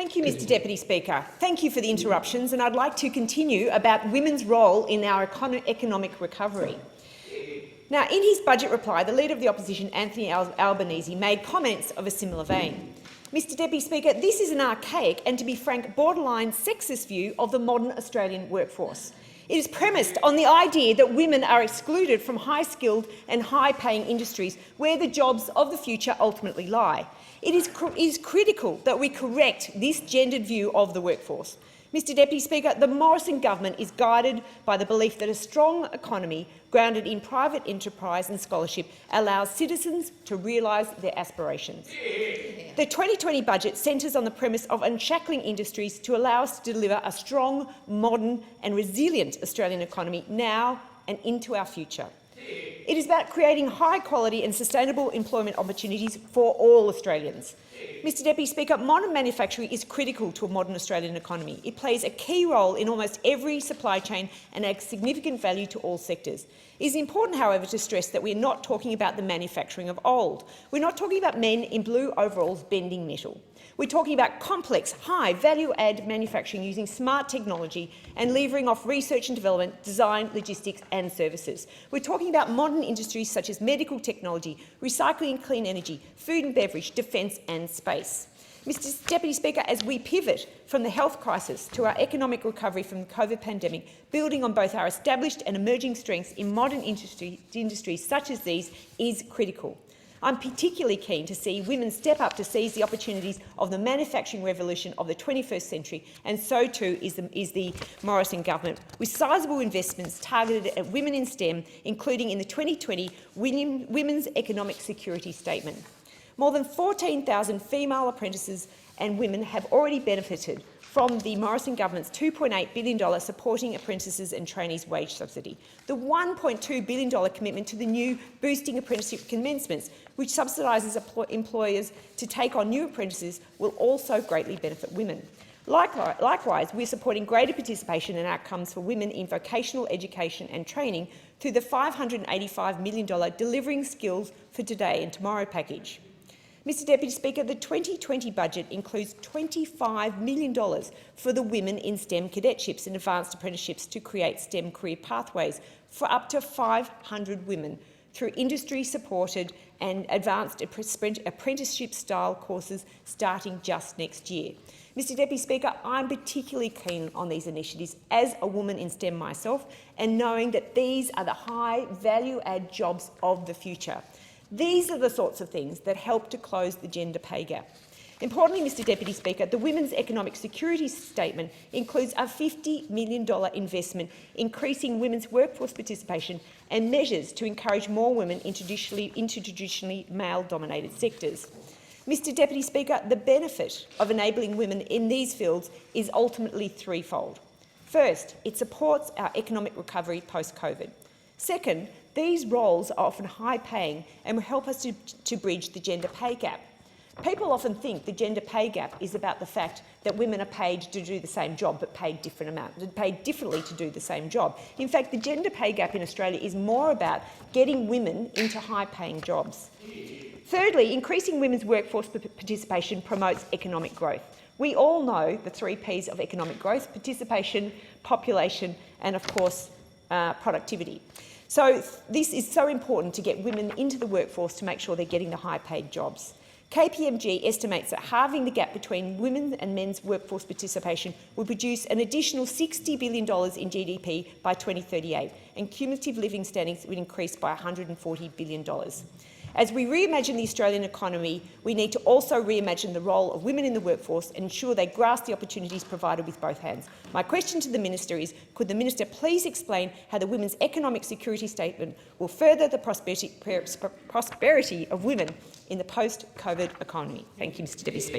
Thank you, Mr Deputy Speaker. Thank you for the interruptions, and I'd like to continue about women's role in our economic recovery. Now, in his budget reply, the Leader of the Opposition, Anthony Albanese, made comments of a similar vein. Mr Deputy Speaker, this is an archaic and, to be frank, borderline sexist view of the modern Australian workforce. It is premised on the idea that women are excluded from high-skilled and high-paying industries where the jobs of the future ultimately lie. It is critical that we correct this gendered view of the workforce. Mr Deputy Speaker, the Morrison government is guided by the belief that a strong economy grounded in private enterprise and scholarship allows citizens to realise their aspirations. The 2020 budget centres on the premise of unshackling industries to allow us to deliver a strong, modern and resilient Australian economy now and into our future. It is about creating high-quality and sustainable employment opportunities for all Australians. Mr Deputy Speaker, modern manufacturing is critical to a modern Australian economy. It plays a key role in almost every supply chain and adds significant value to all sectors. It is important, however, to stress that we are not talking about the manufacturing of old. We're not talking about men in blue overalls bending metal. We're talking about complex, high-value-add manufacturing using smart technology and levering off research and development, design, logistics and services. We're talking about modern industries such as medical technology, recycling and clean energy, food and beverage, defence and space. Mr Deputy Speaker, as we pivot from the health crisis to our economic recovery from the COVID pandemic, building on both our established and emerging strengths in modern industries such as these is critical. I'm particularly keen to see women step up to seize the opportunities of the manufacturing revolution of the 21st century, and so too is the Morrison government, with sizeable investments targeted at women in STEM, including in the 2020 Women's Economic Security Statement. More than 14,000 female apprentices and women have already benefited from the Morrison government's $2.8 billion Supporting Apprentices and Trainees wage subsidy, the $1.2 billion commitment to the new Boosting Apprenticeship Commencements, which subsidises employers to take on new apprentices, will also greatly benefit women. Likewise, we are supporting greater participation and outcomes for women in vocational education and training through the $585 million Delivering Skills for Today and Tomorrow package. Mr Deputy Speaker, the 2020 budget includes $25 million for the Women in STEM cadetships and advanced apprenticeships to create STEM career pathways for up to 500 women through industry-supported and advanced apprenticeship-style courses starting just next year. Mr Deputy Speaker, I'm particularly keen on these initiatives as a woman in STEM myself, and knowing that these are the high value-add jobs of the future. These are the sorts of things that help to close the gender pay gap. Importantly, Mr Deputy Speaker, the Women's Economic Security Statement includes a $50 million investment increasing women's workforce participation and measures to encourage more women into traditionally male-dominated sectors. Mr Deputy Speaker, the benefit of enabling women in these fields is ultimately threefold. First, it supports our economic recovery post-COVID. Second, these roles are often high-paying and will help us to bridge the gender pay gap. People often think the gender pay gap is about the fact that women are paid to do the same job but paid differently to do the same job. In fact, the gender pay gap in Australia is more about getting women into high-paying jobs. Thirdly, increasing women's workforce participation promotes economic growth. We all know the 3 Ps of economic growth: participation, population and, of course, productivity. So this is so important to get women into the workforce to make sure they're getting the high-paid jobs. KPMG estimates that halving the gap between women and men's workforce participation will produce an additional $60 billion in GDP by 2038, and cumulative living standards will increase by $140 billion. As we reimagine the Australian economy, we need to also reimagine the role of women in the workforce and ensure they grasp the opportunities provided with both hands. My question to the Minister is, could the Minister please explain how the Women's Economic Security Statement will further the prosperity of women in the post-COVID economy? Thank you, Mr Deputy Speaker.